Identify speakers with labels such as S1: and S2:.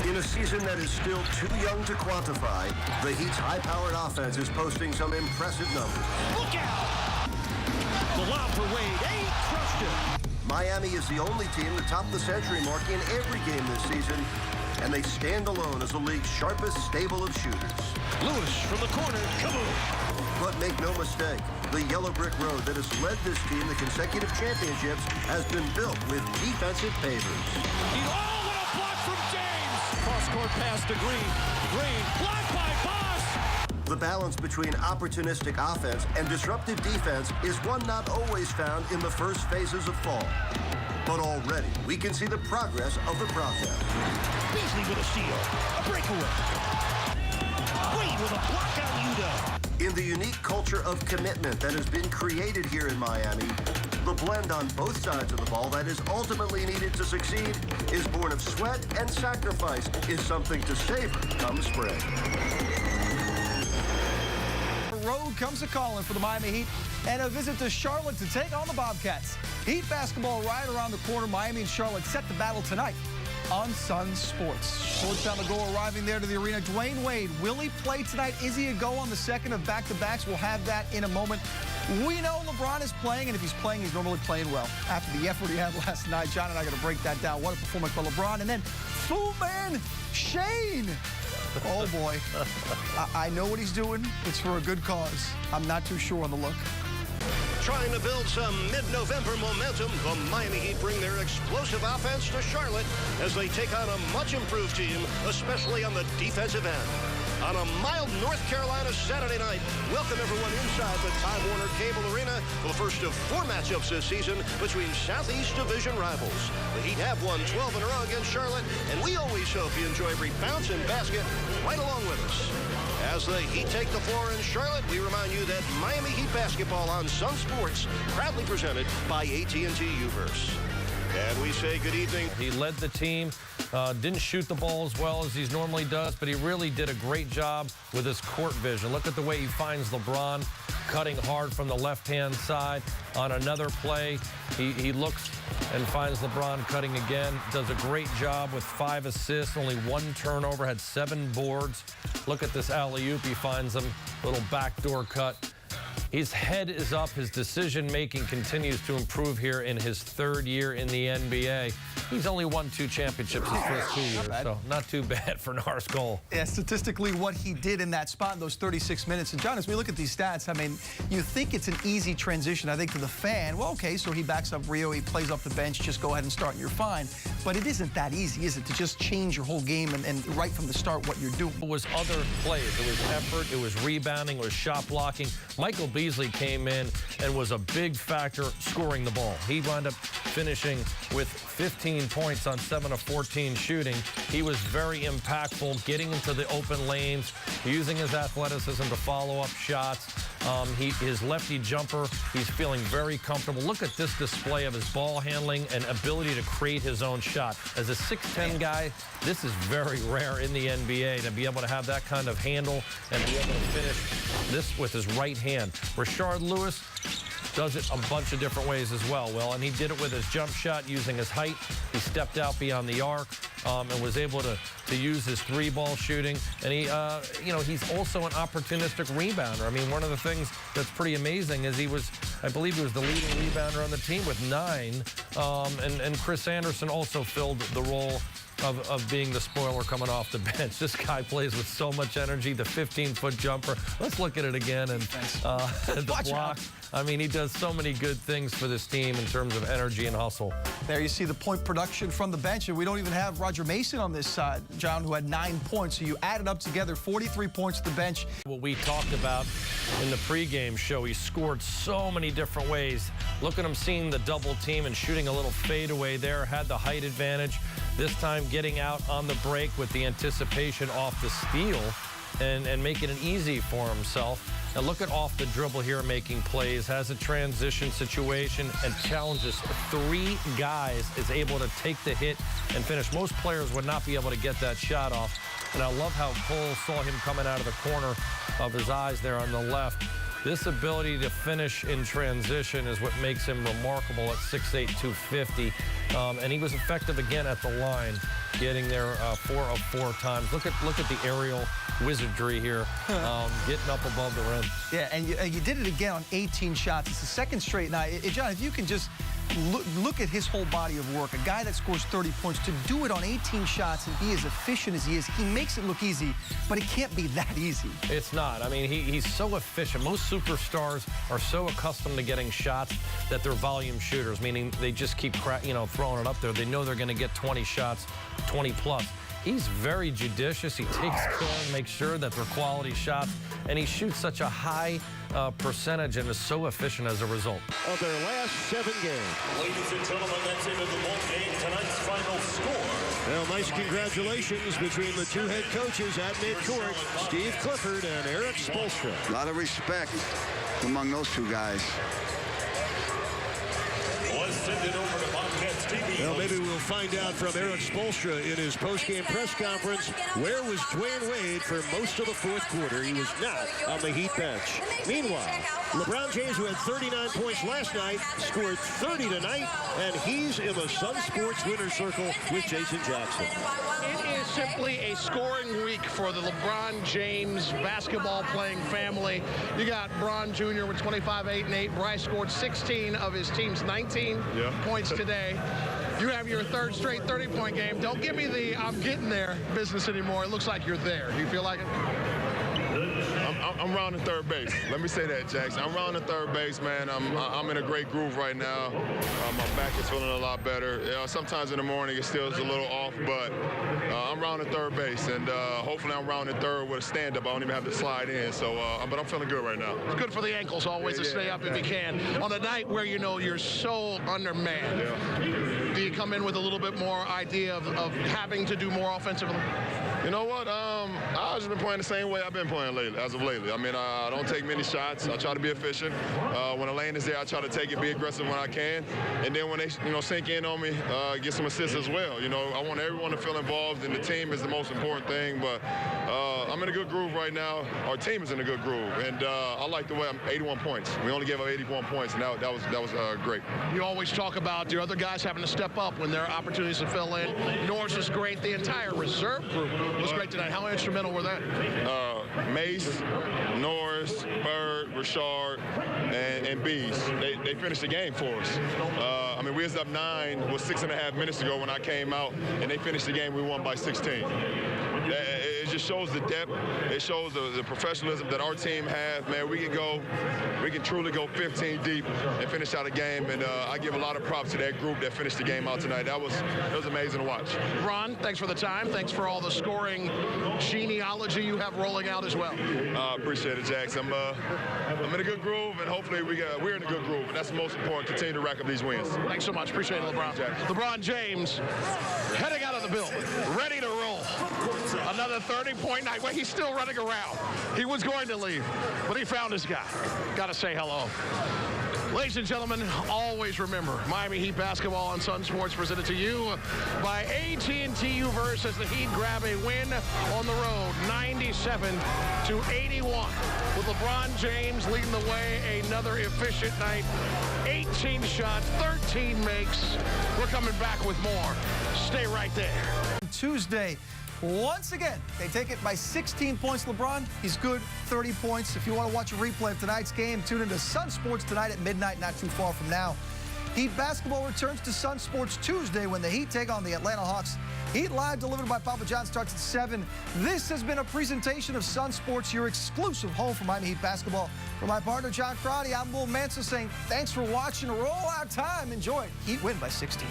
S1: In a season that is still too young to quantify, the Heat's high-powered offense is posting some impressive numbers.
S2: Look out! The lob for Wade. He crushed it.
S1: Miami is the only team to top the century mark in every game this season, and they stand alone as the league's sharpest stable of shooters.
S2: Lewis from the corner. Kaboom!
S1: But make no mistake, the yellow brick road that has led this team to consecutive championships has been built with defensive pavers.
S2: Oh, what a block from James! Cross-court pass to Green. Green, blocked by Boss!
S1: The balance between opportunistic offense and disruptive defense is one not always found in the first phases of fall. But already, we can see the progress of the process.
S2: Beasley with a steal. A breakaway. Wade with a block on Udo.
S1: In the unique culture of commitment that has been created here in Miami, the blend on both sides of the ball that is ultimately needed to succeed is born of sweat and sacrifice, is something to savor come spring.
S3: The road comes a-calling for the Miami Heat and a visit to Charlotte to take on the Bobcats. Heat basketball right around the corner. Miami and Charlotte set to battle tonight on Sunsports. Short time ago arriving there to the arena, Dwayne Wade. Will he play tonight? Is he a go on the second of back-to-backs? We'll have that in a moment. We know LeBron is playing, and if he's playing, he's normally playing well. After the effort he had last night, John and I are going to break that down. What a performance by LeBron. And then, Fool Man Shane. Oh, boy. I know what he's doing. It's for a good cause. I'm not too sure on the look.
S4: Trying to build some mid-November momentum, the Miami Heat bring their explosive offense to Charlotte as they take on a much-improved team, especially on the defensive end. On a mild North Carolina Saturday night, welcome everyone inside the Time Warner Cable Arena for the first of 4 matchups this season between Southeast Division rivals. The Heat have won 12 in a row against Charlotte, and we always hope you enjoy every bounce and basket right along with us. As the Heat take the floor in Charlotte, we remind you that Miami Heat basketball on Sunsports, proudly presented by AT&T Uverse. And we say good evening.
S5: He led the team, didn't shoot the ball as well as he normally does, but he really did a great job with his court vision. Look at the way he finds LeBron cutting hard from the left-hand side. On another play, he looks and finds LeBron cutting again. Does a great job with 5 assists, only 1 turnover, had 7 boards. Look at this alley-oop. He finds him, little backdoor cut. His head is up. His decision-making continues to improve here in his 3rd year in the NBA. He's only won 2 championships his first 2 years, so not too bad for Narskol.
S3: Yeah, statistically, what he did in that spot in those 36 minutes. And, John, as we look at these stats, I mean, you think it's an easy transition, I think, to the fan. Well, okay, so he backs up Rio, he plays off the bench, just go ahead and start, and you're fine. But it isn't that easy, is it, to just change your whole game and right from the start what you're doing?
S5: It was other plays. It was effort. It was rebounding. It was shot blocking. Michael Beasley came in and was a big factor scoring the ball. He wound up finishing with 15 points on 7 of 14 shooting. He was very impactful, getting into the open lanes, using his athleticism to follow up shots. His lefty jumper, he's feeling very comfortable. Look at this display of his ball handling and ability to create his own shot. As a 6'10 guy, this is very rare in the NBA to be able to have that kind of handle and be able to finish this with his right hand. Rashard Lewis does it a bunch of different ways as well, Will, and he did it with his jump shot using his height. He stepped out beyond the arc and was able to use his 3-ball shooting. And he, he's also an opportunistic rebounder. I mean, one of the things that's pretty amazing is I believe he was the leading rebounder on the team with 9. And Chris Anderson also filled the role of being the spoiler coming off the bench. This guy plays with so much energy. The 15-foot jumper. Let's look at it again. And the block. I mean, he does so many good things for this team in terms of energy and hustle.
S3: There you see the point production from the bench, and we don't even have Roger Mason on this side, John, who had 9 points. So you added up together 43 points to the bench.
S5: What we talked about in the pregame show, he scored so many different ways. Look at him seeing the double team and shooting a little fadeaway there, had the height advantage. This time getting out on the break with the anticipation off the steal and making it easy for himself. Now look at off the dribble here, making plays, has a transition situation and challenges 3 guys, is able to take the hit and finish. Most players would not be able to get that shot off. And I love how Cole saw him coming out of the corner of his eyes there on the left. This ability to finish in transition is what makes him remarkable at 6'8", 250. And he was effective again at the line. getting there 4 of 4 times. Look at the aerial wizardry here, getting up above the rim.
S3: Yeah, and you did it again on 18 shots. It's the second straight night. John, if you can just look at his whole body of work, a guy that scores 30 points, to do it on 18 shots and be as efficient as he is, he makes it look easy, but it can't be that easy.
S5: It's not. I mean, he's so efficient. Most superstars are so accustomed to getting shots that they're volume shooters, meaning they just keep throwing it up there. They know they're going to get 20 shots, 20 plus. He's very judicious. He takes care and makes sure that they're quality shots, and he shoots such a high percentage and is so efficient as a result.
S4: Of their last 7 games.
S2: Ladies and gentlemen, that's it of the ball game. Tonight's final score.
S4: Well, nice congratulations between the 2 head coaches at midcourt, Steve Clifford and Eric Spoelstra.
S6: A lot of respect among those 2 guys.
S2: Let's send it over to Bobcats TV.
S4: Well, maybe we'll find out from Eric Spoelstra in his post-game press conference, where was Dwayne Wade for most of the 4th quarter? He was not on the Heat bench. Meanwhile, LeBron James, who had 39 points last night, scored 30 tonight, and he's in the Sunsports winner's circle with Jason Jackson.
S7: It is simply a scoring week for the LeBron James basketball-playing family. You got Bron Jr. with 25, 8, and 8. Bryce scored 16 of his team's 19 points today. You have your 3rd straight 30-point game. Don't give me the I'm getting there business anymore. It looks like you're there. Do you feel like it?
S8: I'm rounding third base. Let me say that, Jackson. I'm rounding third base, man. I'm in a great groove right now. My back is feeling a lot better. Sometimes in the morning it still is a little off, but I'm rounding third base, and hopefully I'm rounding third with a stand-up. I don't even have to slide in, but I'm feeling good right now.
S7: It's good for the ankles always to stay up if you can. On a night where you know you're so undermanned, do you come in with a little bit more idea of having to do more offensively?
S8: You know what? I've just been playing the same way I've been playing lately, as of lately. I mean, I don't take many shots. I try to be efficient. When the lane is there, I try to take it, be aggressive when I can. And then when they, sink in on me, get some assists as well. I want everyone to feel involved, and the team is the most important thing. But I'm in a good groove right now. Our team is in a good groove, and I like the way I'm 81 points. We only gave up 81 points, and that was great.
S7: You always talk about your other guys having to step up when there are opportunities to fill in. Norris is great. The entire reserve group was great tonight. How instrumental were they?
S8: Mace, Norris, Bird, Rashard, and Bees. They finished the game for us. I mean, we was up 9 with 6.5 minutes to go when I came out, and they finished the game. We won by 16. It just shows the depth. It shows the professionalism that our team has. Man, we can truly go 15 deep and finish out a game. And I give a lot of props to that group that finished the game out tonight. It was amazing to watch.
S7: Ron, thanks for the time. Thanks for all the scoring genealogy you have rolling out as well.
S8: I appreciate it, Jackson. I'm in a good groove, and hopefully we're in a good groove. And that's the most important. Continue to rack up these wins.
S7: Thanks so much. Appreciate it, LeBron. LeBron James heading out of the building, ready to roll. Another 30-point night. Well, he's still running around. He was going to leave, but he found his guy. Got to say hello. Ladies and gentlemen, always remember, Miami Heat basketball on Sunsports presented to you by AT&T Uverse as the Heat grab a win on the road, 97-81. With LeBron James leading the way, another efficient night, 18 shots, 13 makes. We're coming back with more. Stay right there.
S3: Tuesday, once again, they take it by 16 points. LeBron, he's good, 30 points. If you want to watch a replay of tonight's game, tune into Sunsports tonight at midnight, not too far from now. Heat basketball returns to Sunsports Tuesday when the Heat take on the Atlanta Hawks. Heat Live, delivered by Papa John, starts at 7. This has been a presentation of Sunsports, your exclusive home for Miami Heat basketball. For my partner, John Crotty, I'm Will Manson saying thanks for watching. Roll out time. Enjoy. Heat win by 16.